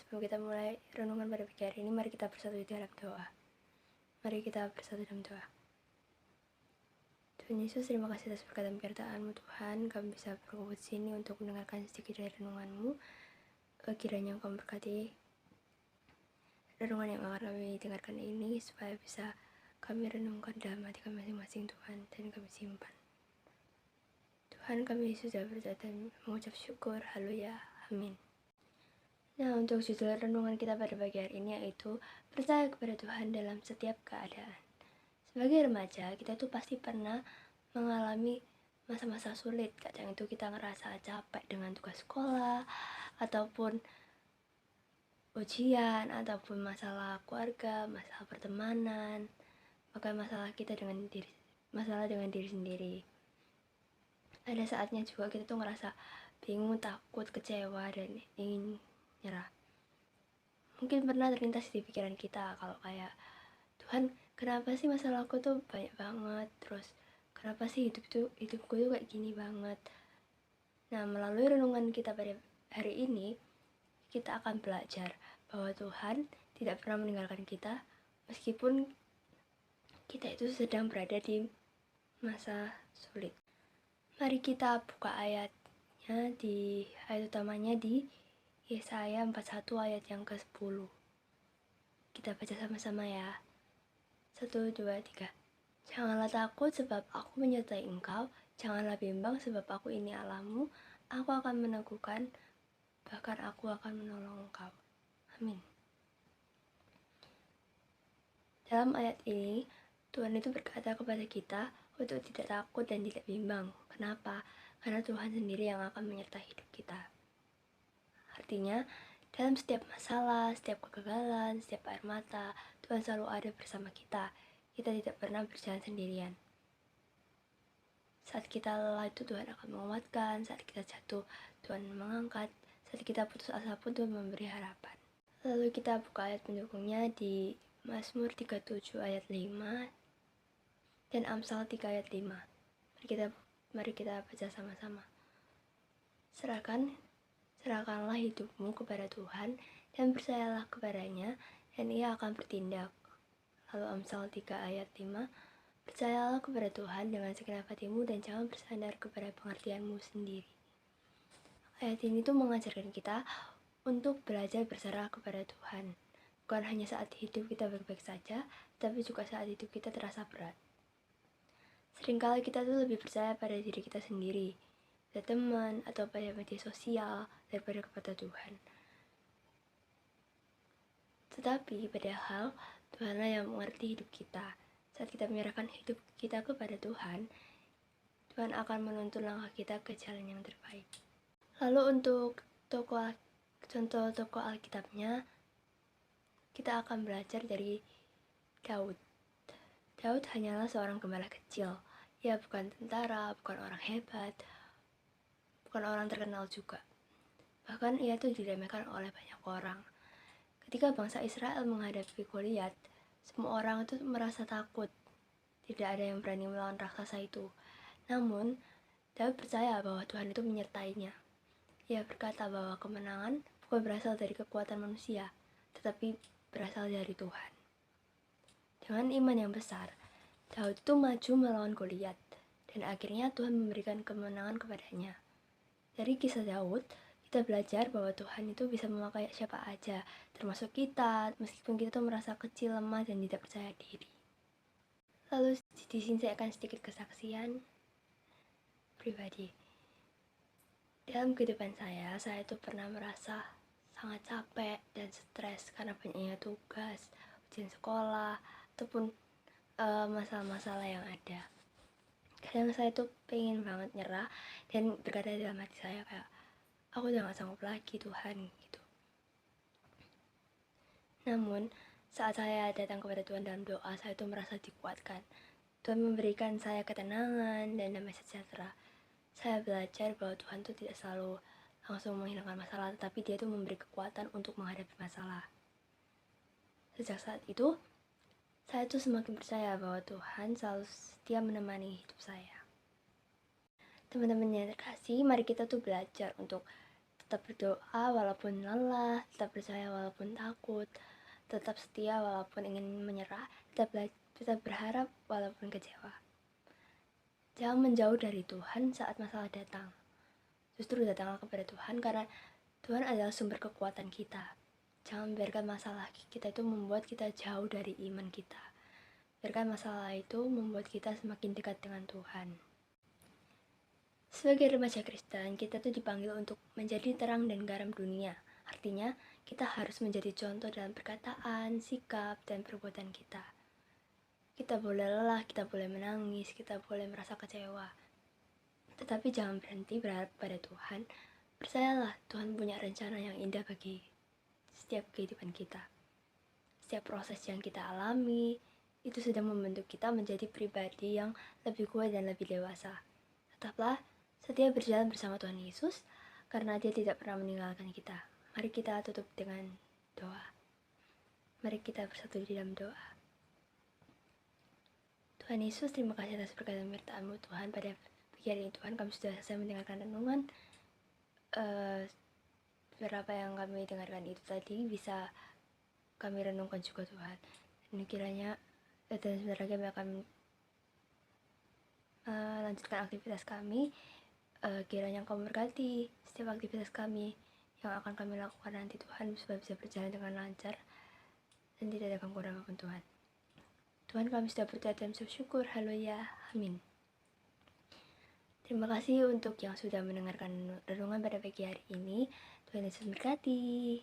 sebelum kita mulai renungan pada pagi hari ini, mari kita bersatu di dalam doa. Mari kita bersatu dalam doa. Tuhan Yesus, terima kasih atas berkat dan penyertaan-Mu Tuhan. Kami bisa berkumpul di sini untuk mendengarkan sedikit dari renungan-Mu. Kiranya Engkau memberkati renungan yang akan kami dengarkan ini, supaya bisa kami renungkan dalam hati kami masing-masing Tuhan, dan kami simpan. Tuhan, kami sudah berdoa dan mengucap syukur. Haleluya. Amin. Nah, untuk judul renungan kita pada pagi hari ini yaitu percaya kepada Tuhan dalam setiap keadaan. Sebagai remaja, kita tuh pasti pernah mengalami masa-masa sulit. Kadang itu kita ngerasa capek dengan tugas sekolah, ataupun ujian, ataupun masalah keluarga, masalah pertemanan, bahkan masalah dengan diri sendiri. Ada saatnya juga kita tuh ngerasa bingung, takut, kecewa, dan ingin nyerah. Mungkin pernah terlintas di pikiran kita kalau kayak, Tuhan, kenapa sih masalahku tuh banyak banget, terus kenapa sih hidupku tuh kayak gini banget. Nah, melalui renungan kita pada hari ini, kita akan belajar bahwa Tuhan tidak pernah meninggalkan kita meskipun kita itu sedang berada di masa sulit. Mari kita buka ayat utamanya di Yesaya 41 ayat yang ke-10. Kita baca sama-sama ya. 1, 2, 3. Janganlah takut sebab aku menyertai engkau, janganlah bimbang sebab aku ini Allahmu, aku akan meneguhkan, bahkan aku akan menolong engkau. Amin. Dalam ayat ini, Tuhan itu berkata kepada kita untuk tidak takut dan tidak bimbang. Kenapa? Karena Tuhan sendiri yang akan menyertai hidup kita. Artinya, dalam setiap masalah, setiap kegagalan, setiap air mata, Tuhan selalu ada bersama kita. Kita tidak pernah berjalan sendirian. Saat kita lelah itu Tuhan akan menguatkan, saat kita jatuh Tuhan mengangkat, saat kita putus asa pun Tuhan memberi harapan. Lalu kita buka ayat pendukungnya di Mazmur 37 ayat 5 dan Amsal 3 ayat 5. Mari kita baca sama-sama. Serahkanlah hidupmu kepada Tuhan dan percayalah kepadanya, dan Ia akan bertindak. Lalu Amsal 3 ayat 5, percayalah kepada Tuhan dengan segenap hatimu dan jangan bersandar kepada pengertianmu sendiri. Ayat ini tuh mengajarkan kita untuk belajar berserah kepada Tuhan. Bukan hanya saat hidup kita baik-baik saja, tapi juga saat hidup kita terasa berat. Seringkali kita tuh lebih percaya pada diri kita sendiri, pada teman, atau pada media sosial, daripada kepada Tuhan. Tetapi padahal Tuhanlah yang mengerti hidup kita. Saat kita menyerahkan hidup kita kepada Tuhan, Tuhan akan menuntun langkah kita ke jalan yang terbaik. Lalu untuk contoh tokoh Alkitabnya, kita akan belajar dari Daud. Daud hanyalah seorang gembala kecil. Ia bukan tentara, bukan orang hebat, bukan orang terkenal juga. Bahkan ia tuh diremehkan oleh banyak orang. Ketika bangsa Israel menghadapi Goliat, semua orang itu merasa takut. Tidak ada yang berani melawan raksasa itu. Namun, Daud percaya bahwa Tuhan itu menyertainya. Ia berkata bahwa kemenangan bukan berasal dari kekuatan manusia, tetapi berasal dari Tuhan. Dengan iman yang besar, Daud itu maju melawan Goliat, dan akhirnya Tuhan memberikan kemenangan kepadanya. Dari kisah Daud, kita belajar bahwa Tuhan itu bisa memakai siapa aja, termasuk kita, meskipun kita tuh merasa kecil, lemah, dan tidak percaya diri. Lalu di sini saya akan sedikit kesaksian pribadi. Dalam kehidupan saya itu pernah merasa sangat capek dan stres karena banyaknya tugas, ujian sekolah, ataupun masalah-masalah yang ada. Kadang saya tuh pengen banget nyerah dan berkata dalam hati saya kayak, aku udah gak sanggup lagi Tuhan gitu. Namun saat saya datang kepada Tuhan dalam doa, saya tuh merasa dikuatkan. Tuhan memberikan saya ketenangan dan damai sejahtera. Saya belajar bahwa Tuhan tuh tidak selalu langsung menghilangkan masalah, tetapi Dia tuh memberi kekuatan untuk menghadapi masalah. Sejak saat itu, saya tuh semakin percaya bahwa Tuhan selalu setia menemani hidup saya. Teman-teman yang terkasih, mari kita tuh belajar untuk tetap berdoa walaupun lelah, tetap percaya walaupun takut, tetap setia walaupun ingin menyerah, tetap berharap walaupun kecewa. Jangan menjauh dari Tuhan saat masalah datang. Justru datanglah kepada Tuhan karena Tuhan adalah sumber kekuatan kita. Jangan biarkan masalah kita itu membuat kita jauh dari iman kita. Biarkan masalah itu membuat kita semakin dekat dengan Tuhan. Sebagai remaja Kristen, kita tuh dipanggil untuk menjadi terang dan garam dunia. Artinya, kita harus menjadi contoh dalam perkataan, sikap, dan perbuatan kita. Kita boleh lelah, kita boleh menangis, kita boleh merasa kecewa. Tetapi jangan berhenti berharap pada Tuhan. Percayalah, Tuhan punya rencana yang indah bagi setiap kehidupan kita. Setiap proses yang kita alami, itu sedang membentuk kita menjadi pribadi yang lebih kuat dan lebih dewasa. Tetaplah setia berjalan bersama Tuhan Yesus, karena Dia tidak pernah meninggalkan kita. Mari kita tutup dengan doa. Mari kita bersatu di dalam doa. Tuhan Yesus, terima kasih atas berkat dan penyertaan-Mu Tuhan. Pada pagi hari ini Tuhan, kami sudah selesai mendengarkan renungan. Berapa yang kami dengarkan itu tadi bisa kami renungkan juga Tuhan. Dan kiranya dan sebentar lagi kami akan lanjutkan aktivitas kami. Kiranya Engkau memberkati setiap aktivitas kami yang akan kami lakukan nanti Tuhan, supaya bisa berjalan dengan lancar dan tidak ada gangguan apapun Tuhan. Tuhan, kami sudah berdoa dan bersyukur. Haleluya, amin. Terima kasih untuk yang sudah mendengarkan renungan pada pagi hari ini. Tuhan Yesus memberkati.